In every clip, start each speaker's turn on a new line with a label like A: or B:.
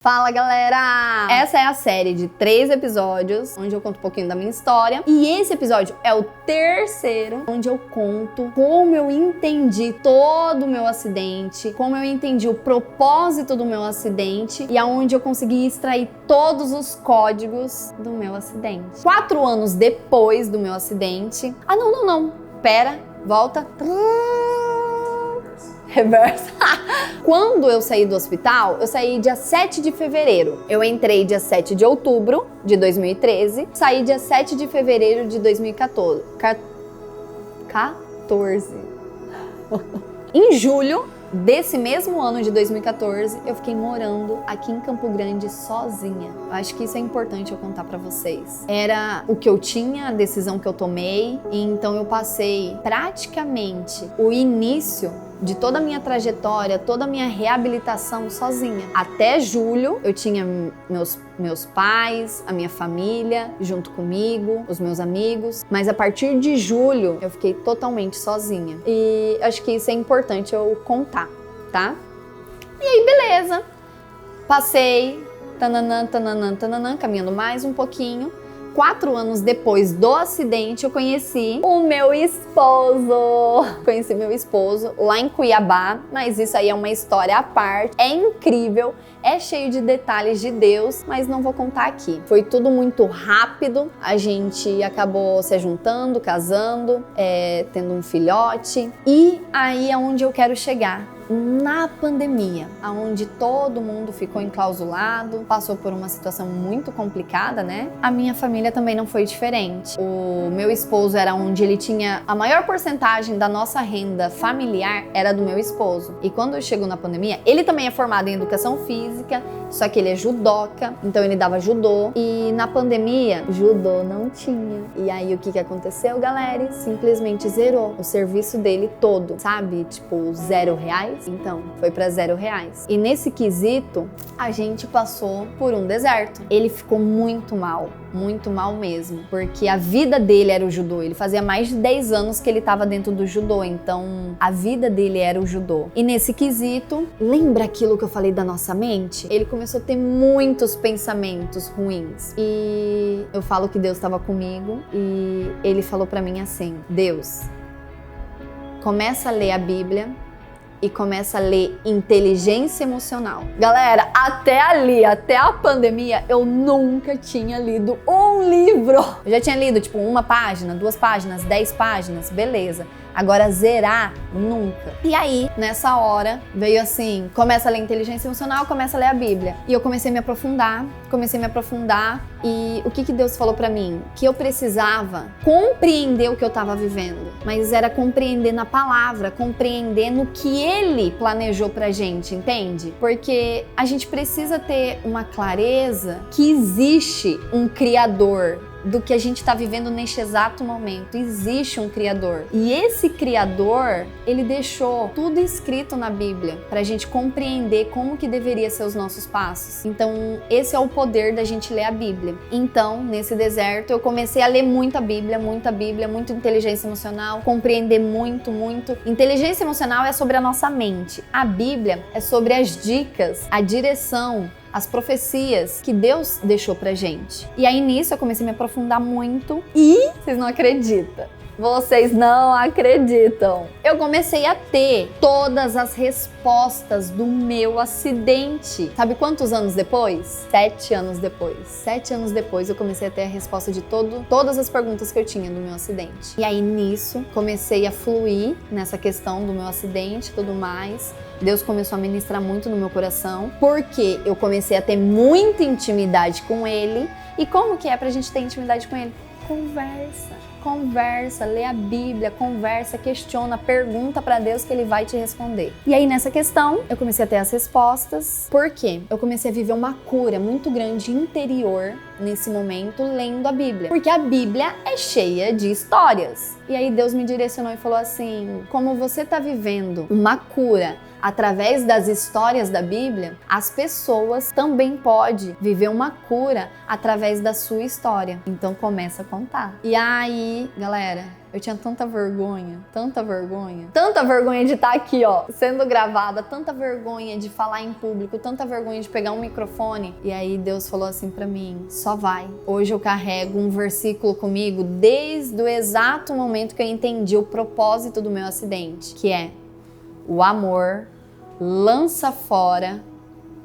A: Fala, galera! Essa é a série de 3 episódios, onde eu conto um pouquinho da minha história. E esse episódio é o terceiro, onde eu conto como eu entendi todo o meu acidente, como eu entendi o propósito do meu acidente e aonde eu consegui extrair todos os códigos do meu acidente. 4 anos depois do meu acidente... não. Pera, volta... Reversa. Quando eu saí do hospital, eu saí dia 7 de fevereiro. Eu entrei dia 7 de outubro de 2013, saí dia 7 de fevereiro de 2014. Em julho desse mesmo ano de 2014, eu fiquei morando aqui em Campo Grande sozinha. Eu acho que isso é importante eu contar pra vocês. Era o que eu tinha, a decisão que eu tomei, e então eu passei praticamente o início de toda a minha trajetória, toda a minha reabilitação sozinha. Até julho eu tinha meus pais, a minha família junto comigo, os meus amigos, mas a partir de julho eu fiquei totalmente sozinha. E acho que isso é importante eu contar, tá? E aí, beleza. Passei, tananã, caminhando mais um pouquinho. 4 anos depois do acidente, eu conheci o meu esposo. Conheci meu esposo lá em Cuiabá, mas isso aí é uma história à parte. É incrível, é cheio de detalhes de Deus, mas não vou contar aqui. Foi tudo muito rápido, a gente acabou se juntando, casando, tendo um filhote. E aí é onde eu quero chegar. Na pandemia, onde todo mundo ficou enclausulado, passou por uma situação muito complicada, né? A minha família também não foi diferente. O meu esposo era onde ele tinha a maior porcentagem da nossa renda familiar era do meu esposo. E quando chegou na pandemia, ele também é formado em educação física, só que ele é judoca, então ele dava judô. E na pandemia, judô não tinha. E aí o que aconteceu, galera? Simplesmente zerou o serviço dele todo, sabe? Tipo, R$0. Então, foi pra R$0. E nesse quesito, a gente passou por um deserto. Ele ficou muito mal mesmo, porque a vida dele era o judô. Ele fazia mais de 10 anos que ele tava dentro do judô, então a vida dele era o judô. E nesse quesito, lembra aquilo que eu falei da nossa mente? Ele começou a ter muitos pensamentos ruins. E eu falo que Deus estava comigo e ele falou pra mim assim: Deus, começa a ler a Bíblia e começa a ler inteligência emocional. Galera, até a pandemia, eu nunca tinha lido um livro. Eu já tinha lido, tipo, 1 página, 2 páginas, 10 páginas, beleza. Agora, zerar, nunca. E aí, nessa hora, veio assim, começa a ler inteligência emocional, começa a ler a Bíblia. E eu comecei a me aprofundar, e o que Deus falou pra mim? Que eu precisava compreender o que eu tava vivendo. Mas era compreender na palavra, compreender no que Ele planejou pra gente, entende? Porque a gente precisa ter uma clareza que existe um Criador do que a gente está vivendo neste exato momento. Existe um Criador. E esse Criador, ele deixou tudo escrito na Bíblia para a gente compreender como que deveria ser os nossos passos. Então, esse é o poder da gente ler a Bíblia. Então, nesse deserto, eu comecei a ler muita Bíblia, muita inteligência emocional, compreender muito. Inteligência emocional é sobre a nossa mente. A Bíblia é sobre as dicas, a direção, as profecias que Deus deixou pra gente. E aí nisso eu comecei a me aprofundar muito e vocês não acreditam. Vocês não acreditam. Eu comecei a ter todas as respostas do meu acidente. Sabe quantos anos depois? 7 anos depois. 7 anos depois eu comecei a ter a resposta de todas as perguntas que eu tinha do meu acidente. E aí nisso comecei a fluir nessa questão do meu acidente e tudo mais. Deus começou a ministrar muito no meu coração, porque eu comecei a ter muita intimidade com Ele. E como que é pra gente ter intimidade com Ele? Conversa, lê a Bíblia, conversa, questiona, pergunta pra Deus que Ele vai te responder. E aí nessa questão, eu comecei a ter as respostas. Por quê? Eu comecei a viver uma cura muito grande interior nesse momento, lendo a Bíblia. Porque a Bíblia é cheia de histórias. E aí Deus me direcionou e falou assim: como você tá vivendo uma cura através das histórias da Bíblia, as pessoas também podem viver uma cura através da sua história. Então começa a contar. E aí, galera, Eu tinha tanta vergonha de estar aqui, ó, sendo gravada, tanta vergonha de falar em público, tanta vergonha de pegar um microfone. E aí Deus falou assim pra mim, só vai. Hoje eu carrego um versículo comigo desde o exato momento que eu entendi o propósito do meu acidente, que é: o amor lança fora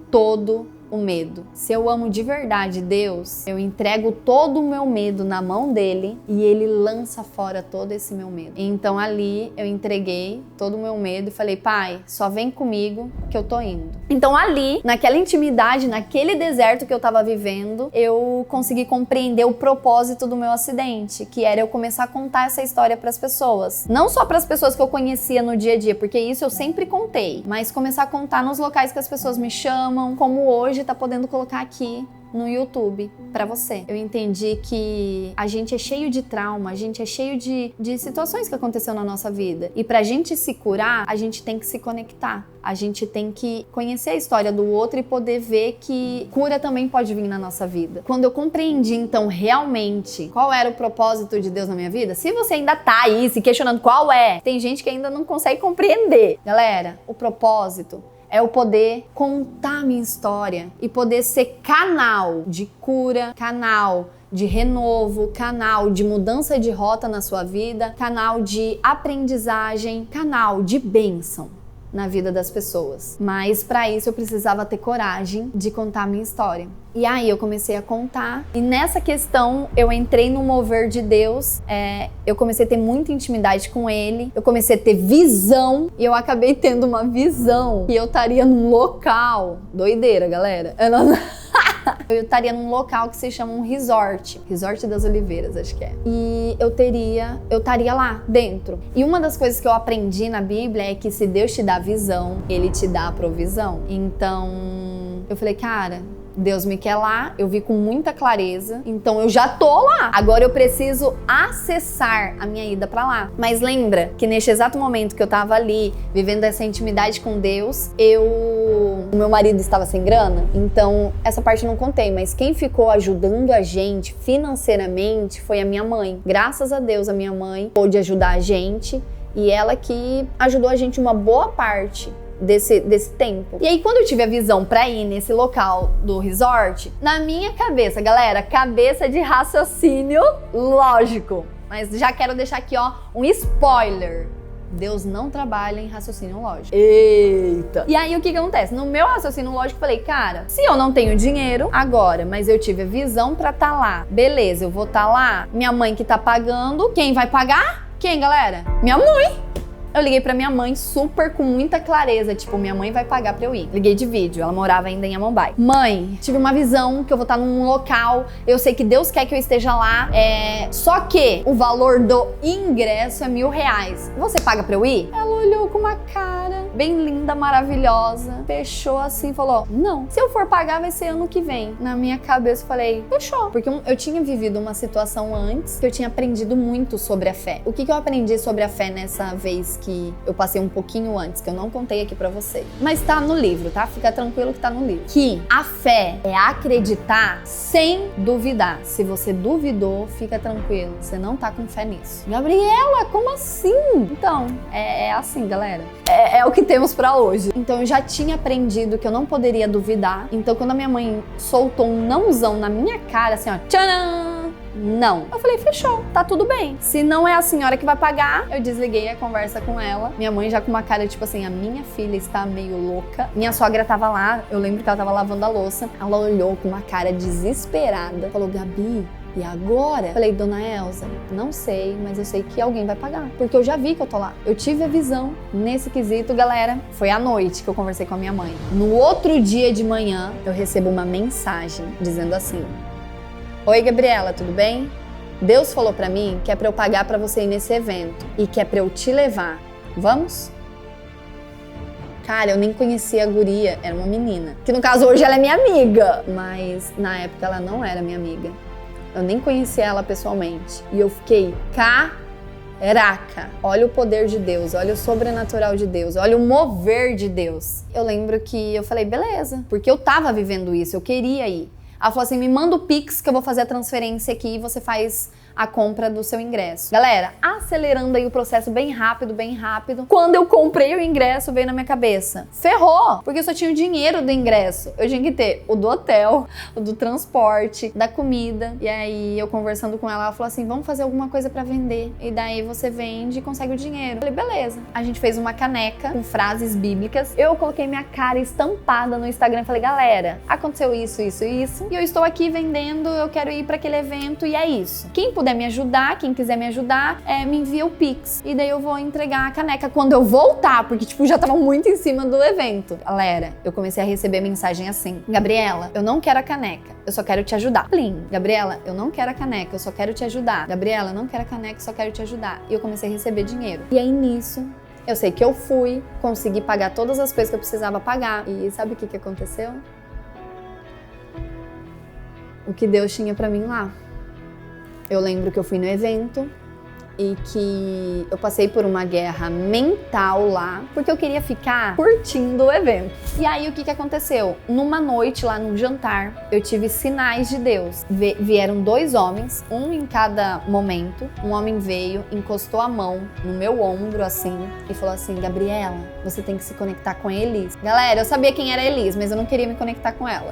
A: todo o medo. Se eu amo de verdade Deus, eu entrego todo o meu medo na mão dele e ele lança fora todo esse meu medo. Então ali eu entreguei todo o meu medo e falei, pai, só vem comigo que eu tô indo. Então ali, naquela intimidade, naquele deserto que eu tava vivendo, eu consegui compreender o propósito do meu acidente, que era eu começar a contar essa história pras pessoas. Não só pras pessoas que eu conhecia no dia a dia, porque isso eu sempre contei, mas começar a contar nos locais que as pessoas me chamam, como hoje tá podendo colocar aqui no YouTube pra você. Eu entendi que a gente é cheio de trauma, a gente é cheio de situações que aconteceu na nossa vida. E pra gente se curar, a gente tem que se conectar. A gente tem que conhecer a história do outro e poder ver que cura também pode vir na nossa vida. Quando eu compreendi, então, realmente qual era o propósito de Deus na minha vida, se você ainda tá aí se questionando qual é, tem gente que ainda não consegue compreender. Galera, o propósito é eu poder contar a minha história e poder ser canal de cura, canal de renovo, canal de mudança de rota na sua vida, canal de aprendizagem, canal de bênção na vida das pessoas. Mas para isso eu precisava ter coragem de contar a minha história. E aí eu comecei a contar, e nessa questão eu entrei no mover de Deus, eu comecei a ter muita intimidade com ele, eu comecei a ter visão, e eu acabei tendo uma visão que eu estaria num local, doideira galera, eu estaria num local que se chama um resort das Oliveiras, acho que é. E eu estaria lá dentro. E uma das coisas que eu aprendi na Bíblia é que se Deus te dá visão, ele te dá a provisão. Então eu falei, cara, Deus me quer lá, eu vi com muita clareza, então eu já tô lá. Agora eu preciso acessar a minha ida pra lá. Mas lembra que neste exato momento que eu tava ali, vivendo essa intimidade com Deus, o meu marido estava sem grana, então essa parte eu não contei, mas quem ficou ajudando a gente financeiramente foi a minha mãe. Graças a Deus, a minha mãe pôde ajudar a gente e ela que ajudou a gente uma boa parte desse tempo. E aí quando eu tive a visão pra ir nesse local do resort, na minha cabeça, galera, cabeça de raciocínio lógico, mas já quero deixar aqui, ó, um spoiler. Deus não trabalha em raciocínio lógico. Eita! E aí o que acontece? No meu raciocínio lógico, eu falei, cara, se eu não tenho dinheiro agora, mas eu tive a visão pra tá lá, beleza, eu vou tá lá, minha mãe que tá pagando, quem vai pagar? Quem, galera? Minha mãe! Eu liguei pra minha mãe super com muita clareza, tipo, minha mãe vai pagar pra eu ir. Liguei de vídeo, ela morava ainda em Amambai. Mãe, tive uma visão que eu vou estar num local, eu sei que Deus quer que eu esteja lá, só que o valor do ingresso é R$1.000. Você paga pra eu ir? Ela olhou com uma cara bem linda, maravilhosa, fechou assim e falou, não, se eu for pagar vai ser ano que vem. Na minha cabeça eu falei, fechou. Porque eu tinha vivido uma situação antes que eu tinha aprendido muito sobre a fé. O que eu aprendi sobre a fé nessa vez que eu passei um pouquinho antes, que eu não contei aqui pra vocês. Mas tá no livro, tá? Fica tranquilo que tá no livro. Que a fé é acreditar sem duvidar. Se você duvidou, fica tranquilo. Você não tá com fé nisso. Gabriela, como assim? Então, é assim, galera. É o que temos pra hoje. Então eu já tinha aprendido que eu não poderia duvidar. Então quando a minha mãe soltou um nãozão na minha cara, assim, ó, tcharam! Não. Eu falei, fechou, tá tudo bem. Se não é a senhora que vai pagar, eu desliguei a conversa com ela. Minha mãe já com uma cara, tipo assim, a minha filha está meio louca. Minha sogra tava lá, eu lembro que ela tava lavando a louça. Ela olhou com uma cara desesperada. Falou, Gabi, e agora? Falei, dona Elza, não sei, mas eu sei que alguém vai pagar. Porque eu já vi que eu tô lá. Eu tive a visão nesse quesito, galera. Foi à noite que eu conversei com a minha mãe. No outro dia de manhã, eu recebo uma mensagem dizendo assim, oi, Gabriela, tudo bem? Deus falou pra mim que é pra eu pagar pra você ir nesse evento e que é pra eu te levar. Vamos? Cara, eu nem conhecia a guria, era uma menina. Que no caso hoje ela é minha amiga, mas na época ela não era minha amiga. Eu nem conhecia ela pessoalmente. E eu fiquei, caraca, olha o poder de Deus, olha o sobrenatural de Deus, olha o mover de Deus. Eu lembro que eu falei, beleza, porque eu tava vivendo isso, eu queria ir. Ela falou assim, me manda o Pix que eu vou fazer a transferência aqui e você faz a compra do seu ingresso. Galera, acelerando aí o processo bem rápido, quando eu comprei o ingresso, veio na minha cabeça, ferrou, porque eu só tinha o dinheiro do ingresso. Eu tinha que ter o do hotel, o do transporte, da comida. E aí eu conversando com ela falou assim, vamos fazer alguma coisa pra vender. E daí você vende e consegue o dinheiro. Eu falei, beleza. A gente fez uma caneca com frases bíblicas. Eu coloquei minha cara estampada no Instagram e falei, galera, aconteceu isso. E eu estou aqui vendendo, eu quero ir pra aquele evento e é isso. Quem puder me ajudar, quem quiser me ajudar, me envia o Pix. E daí eu vou entregar a caneca quando eu voltar, porque tipo, já tava muito em cima do evento. Galera, eu comecei a receber mensagem assim, Gabriela, eu não quero a caneca, eu só quero te ajudar. Plim. Gabriela, eu não quero a caneca, eu só quero te ajudar. Gabriela, eu não quero a caneca, eu só quero te ajudar. E eu comecei a receber dinheiro. E aí nisso, eu sei que eu fui, consegui pagar todas as coisas que eu precisava pagar. E sabe o que aconteceu? O que Deus tinha pra mim lá. Eu lembro que eu fui no evento e que eu passei por uma guerra mental lá, porque eu queria ficar curtindo o evento. E aí o que aconteceu? Numa noite lá no jantar, eu tive sinais de Deus. Vieram 2 homens, um em cada momento. Um homem veio, encostou a mão no meu ombro assim e falou assim, Gabriela, você tem que se conectar com a Elis. Galera, eu sabia quem era a Elis, mas eu não queria me conectar com ela.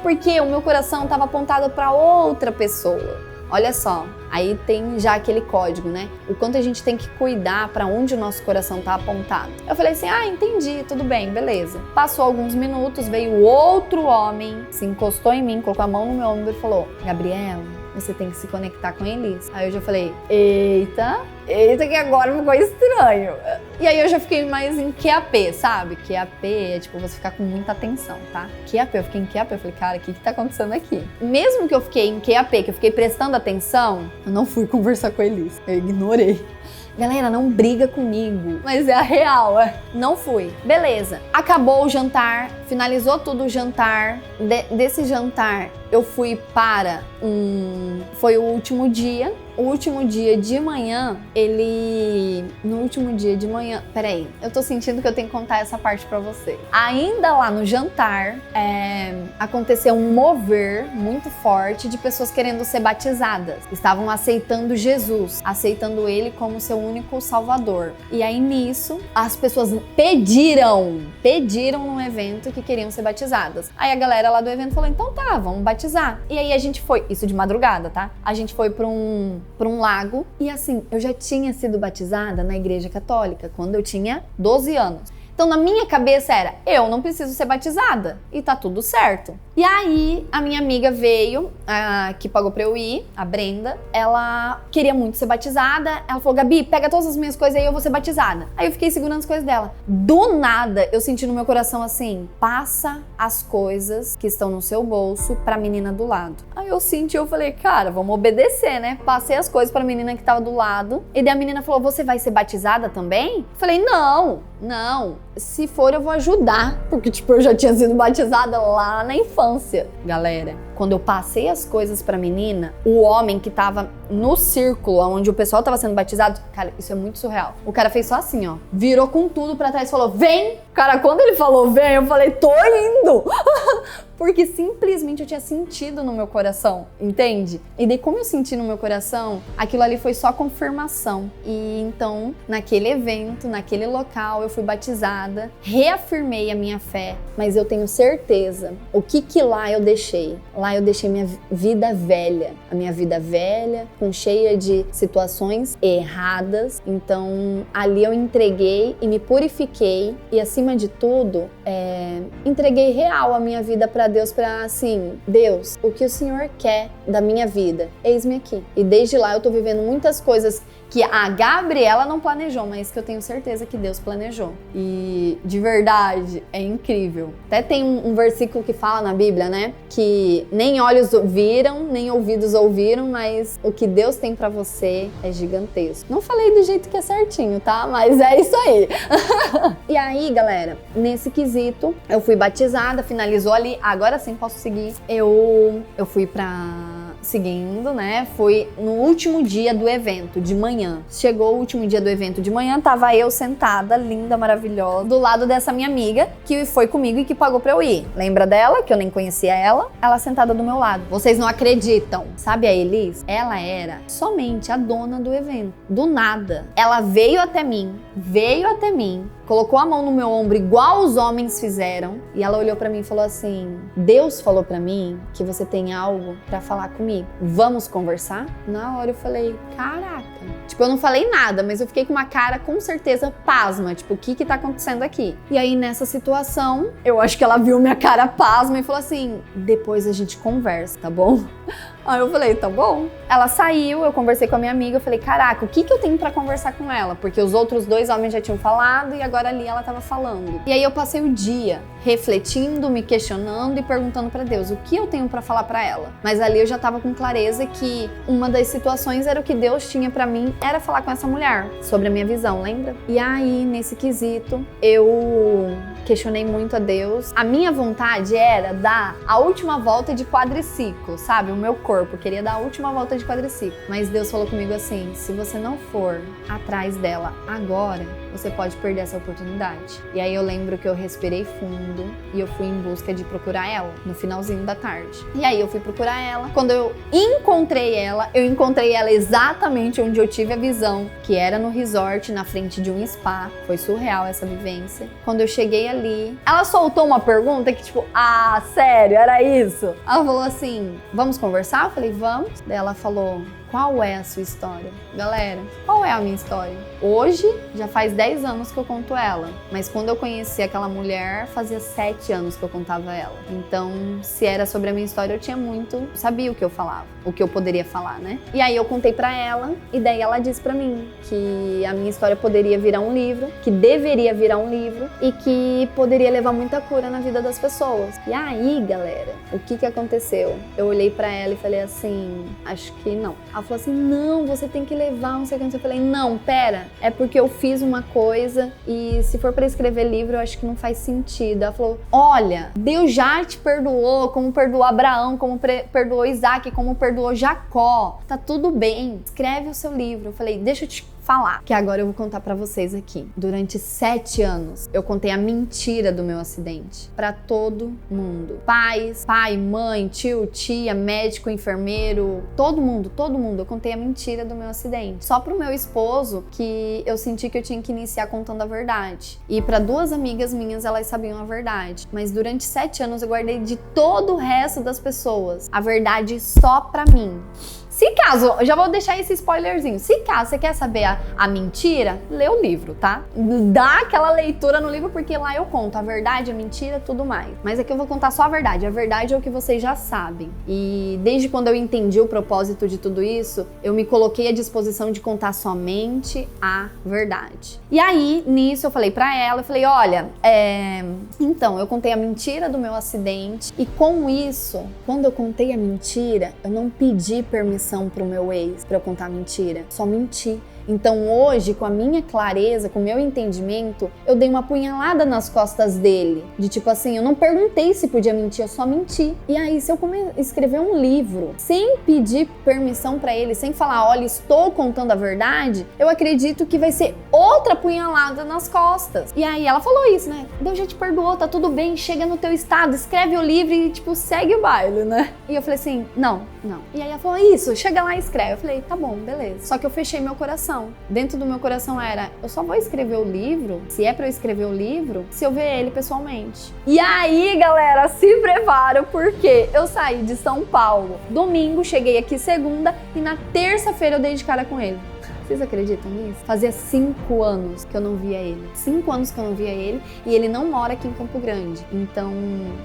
A: Porque o meu coração estava apontado para outra pessoa. Olha só, aí tem já aquele código, né? O quanto a gente tem que cuidar para onde o nosso coração tá apontado. Eu falei assim, entendi, tudo bem, beleza. Passou alguns minutos, veio outro homem, se encostou em mim, colocou a mão no meu ombro e falou, Gabriela, você tem que se conectar com a Elis. Aí eu já falei, eita que agora ficou estranho. E aí eu já fiquei mais em QAP, sabe? QAP é tipo você ficar com muita atenção, tá? QAP, eu fiquei em QAP, eu falei, cara, o que tá acontecendo aqui? Mesmo que eu fiquei em QAP, que eu fiquei prestando atenção, eu não fui conversar com a Elis, eu ignorei. Galera, não briga comigo, mas é a real, não fui. Beleza, acabou o jantar, finalizou tudo o jantar. Desse jantar, eu fui para foi o último dia. O último dia de manhã, peraí, eu tô sentindo que eu tenho que contar essa parte pra você. Ainda lá no jantar, aconteceu um mover muito forte de pessoas querendo ser batizadas. Estavam aceitando Jesus, aceitando ele como seu único salvador. E aí nisso, as pessoas pediram no evento que queriam ser batizadas. Aí a galera lá do evento falou, então tá, vamos batizar. E aí a gente foi, isso de madrugada, tá? A gente foi pra um lago e assim, eu já tinha sido batizada na igreja católica quando eu tinha 12 anos. Então na minha cabeça era, eu não preciso ser batizada e tá tudo certo. E aí a minha amiga veio, que pagou pra eu ir, a Brenda, ela queria muito ser batizada, ela falou, Gabi, pega todas as minhas coisas aí, eu vou ser batizada. Aí eu fiquei segurando as coisas dela. Do nada, eu senti no meu coração assim, passa as coisas que estão no seu bolso pra menina do lado. Aí eu senti, eu falei, cara, vamos obedecer, né? Passei as coisas pra menina que tava do lado, e daí a menina falou, você vai ser batizada também? Eu falei, não, se for eu vou ajudar, porque tipo, eu já tinha sido batizada lá na infância. Galera, quando eu passei as coisas pra menina, o homem que tava no círculo onde o pessoal tava sendo batizado, cara, isso é muito surreal. O cara fez só assim, ó, virou com tudo pra trás e falou, vem! Cara, quando ele falou vem, eu falei, tô indo! Porque simplesmente eu tinha sentido no meu coração, entende? E daí como eu senti no meu coração, aquilo ali foi só confirmação. E então, naquele evento, naquele local, eu fui batizada, reafirmei a minha fé, mas eu tenho certeza, o que lá eu deixei? Lá eu deixei minha vida velha, a minha vida velha, com cheia de situações erradas. Então, ali eu entreguei e me purifiquei e, acima de tudo, entreguei real a minha vida para Deus, para assim, Deus, o que o Senhor quer da minha vida? Eis-me aqui. E desde lá eu tô vivendo muitas coisas que a Gabriela não planejou, mas que eu tenho certeza que Deus planejou. E de verdade, é incrível. Até tem um versículo que fala na Bíblia, né? Que nem olhos viram, nem ouvidos ouviram, mas o que Deus tem pra você é gigantesco. Não falei do jeito que é certinho, tá? Mas é isso aí. E aí, galera, nesse quesito, eu fui batizada, finalizou ali, agora sim posso seguir. Eu fui pra seguindo, né? Foi no último dia do evento, de manhã. Chegou o último dia do evento de manhã, tava eu sentada, linda, maravilhosa, do lado dessa minha amiga, que foi comigo e que pagou pra eu ir. Lembra dela? Que eu nem conhecia ela. Ela sentada do meu lado. Vocês não acreditam. Sabe a Elis? Ela era somente a dona do evento. Do nada. Ela veio até mim, colocou a mão no meu ombro igual os homens fizeram e ela olhou pra mim e falou assim: Deus falou pra mim que você tem algo pra falar comigo. Vamos conversar? Na hora eu falei: caraca. Tipo, eu não falei nada, mas eu fiquei com uma cara com certeza pasma. Tipo, o que tá acontecendo aqui? E aí nessa situação, eu acho que ela viu minha cara pasma e falou assim: depois a gente conversa, tá bom? Aí eu falei, tá bom. Ela saiu, eu conversei com a minha amiga, eu falei, caraca, o que eu tenho pra conversar com ela? Porque os outros 2 homens já tinham falado e agora ali ela tava falando. E aí eu passei o dia refletindo, me questionando e perguntando pra Deus, o que eu tenho pra falar pra ela? Mas ali eu já tava com clareza que uma das situações era o que Deus tinha pra mim, era falar com essa mulher sobre a minha visão, lembra? E aí, nesse quesito, eu questionei muito a Deus. A minha vontade era dar a última volta de quadriciclo, sabe? O meu corpo queria dar a última volta de quadriciclo. Mas Deus falou comigo assim: se você não for atrás dela agora, você pode perder essa oportunidade. E aí eu lembro que eu respirei fundo e eu fui em busca de procurar ela no finalzinho da tarde. E aí eu fui procurar ela. Quando eu encontrei ela exatamente onde eu tive a visão, que era no resort, na frente de um spa. Foi surreal essa vivência. Quando eu cheguei ali, ela soltou uma pergunta que tipo, ah, sério, era isso? Ela falou assim: vamos conversar? Eu falei, vamos. Daí ela falou: qual é a sua história? Galera, qual é a minha história? Hoje, já faz 10 anos que eu conto ela. Mas quando eu conheci aquela mulher, fazia 7 anos que eu contava ela. Então, se era sobre a minha história, eu tinha muito... sabia o que eu falava, o que eu poderia falar, né? E aí eu contei pra ela, e daí ela disse pra mim que a minha história poderia virar um livro, que deveria virar um livro, e que poderia levar muita cura na vida das pessoas. E aí, galera, o que aconteceu? Eu olhei pra ela e falei assim, acho que não. Ela falou assim, não, você tem que levar, não sei o que. Eu falei, não, pera, é porque eu fiz uma coisa e se for pra escrever livro, eu acho que não faz sentido. Ela falou, olha, Deus já te perdoou, como perdoou Abraão, como perdoou Isaac, como perdoou Jacó. Tá tudo bem, escreve o seu livro. Eu falei, deixa eu te falar, que agora eu vou contar pra vocês aqui. Durante 7 anos, eu contei a mentira do meu acidente pra todo mundo. Pais, pai, mãe, tio, tia, médico, enfermeiro, todo mundo. Eu contei a mentira do meu acidente. Só pro meu esposo, que eu senti que eu tinha que iniciar contando a verdade. E pra 2 amigas minhas, elas sabiam a verdade. Mas durante 7 anos, eu guardei de todo o resto das pessoas a verdade só pra mim. Se caso, eu já vou deixar esse spoilerzinho, se caso você quer saber a mentira, lê o livro, tá? Dá aquela leitura no livro, porque lá eu conto a verdade, a mentira, tudo mais. Mas aqui eu vou contar só a verdade é o que vocês já sabem. E desde quando eu entendi o propósito de tudo isso, eu me coloquei à disposição de contar somente a verdade. E aí, nisso, eu falei pra ela, eu falei, olha, então, eu contei a mentira do meu acidente, e com isso, quando eu contei a mentira, eu não pedi permissão pro meu ex pra eu contar a mentira, só menti. Então hoje, com a minha clareza, com o meu entendimento, eu dei uma punhalada nas costas dele. De tipo assim, eu não perguntei se podia mentir, eu só menti. E aí, se eu escrever um livro sem pedir permissão pra ele, sem falar, olha, estou contando a verdade, eu acredito que vai ser outra punhalada nas costas. E aí ela falou isso, né? Deus já te perdoou, tá tudo bem, chega no teu estado, escreve o livro e tipo, segue o baile, né? E eu falei assim, não. E aí ela falou, isso, chega lá e escreve. Eu falei, tá bom, beleza. Só que eu fechei meu coração. Dentro do meu coração era, eu só vou escrever o livro, se é pra eu escrever o livro, se eu ver ele pessoalmente. E aí, galera, se prepara, porque eu saí de São Paulo domingo, cheguei aqui segunda e na terça-feira eu dei de cara com ele. Vocês acreditam nisso? Fazia 5 anos que eu não via ele. 5 anos que eu não via ele e ele não mora aqui em Campo Grande. Então,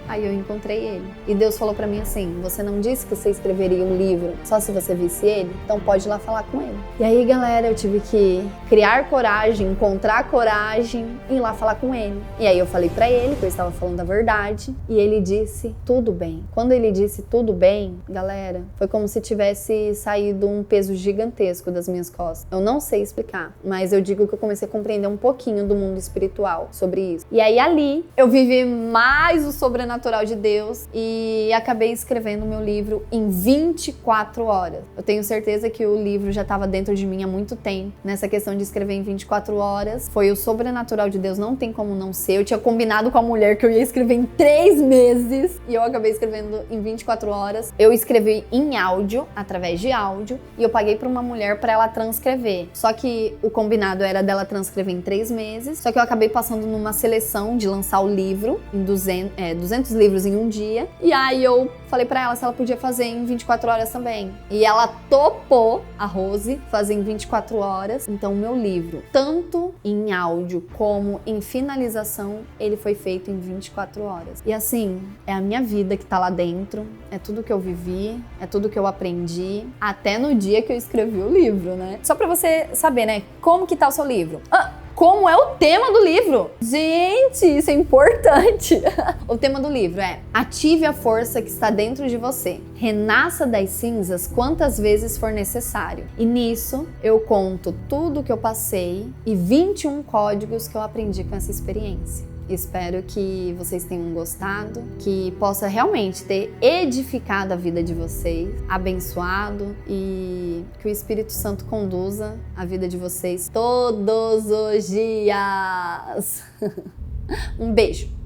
A: aí eu encontrei ele. E Deus falou pra mim assim, você não disse que você escreveria um livro só se você visse ele? Então pode ir lá falar com ele. E aí, galera, eu tive que criar coragem, encontrar coragem e ir lá falar com ele. E aí eu falei pra ele que eu estava falando a verdade e ele disse, tudo bem. Quando ele disse tudo bem, galera, foi como se tivesse saído um peso gigantesco das minhas costas. Eu não sei explicar, mas eu digo que eu comecei a compreender um pouquinho do mundo espiritual sobre isso. E aí ali eu vivi mais o sobrenatural de Deus e acabei escrevendo o meu livro em 24 horas. Eu tenho certeza que o livro já estava dentro de mim há muito tempo. Nessa questão de escrever em 24 horas, foi o sobrenatural de Deus, não tem como não ser. Eu tinha combinado com a mulher que eu ia escrever em 3 meses e eu acabei escrevendo em 24 horas. Eu escrevi em áudio, através de áudio, e eu paguei para uma mulher para ela transcrever. Só que o combinado era dela transcrever em 3 meses, só que eu acabei passando numa seleção de lançar o livro em 200 livros em um dia, e aí eu falei para ela se ela podia fazer em 24 horas também. E ela topou, a Rose, fazer em 24 horas. Então o meu livro, tanto em áudio como em finalização, ele foi feito em 24 horas. E assim, é a minha vida que tá lá dentro, é tudo que eu vivi, é tudo que eu aprendi, até no dia que eu escrevi o livro, né? Só pra você saber, né, como que tá o seu livro. Como é o tema do livro? Gente, isso é importante. O tema do livro é: ative a força que está dentro de você. Renasça das cinzas quantas vezes for necessário. E nisso eu conto tudo que eu passei e 21 códigos que eu aprendi com essa experiência. Espero que vocês tenham gostado, que possa realmente ter edificado a vida de vocês, abençoado, e que o Espírito Santo conduza a vida de vocês todos os dias. Um beijo!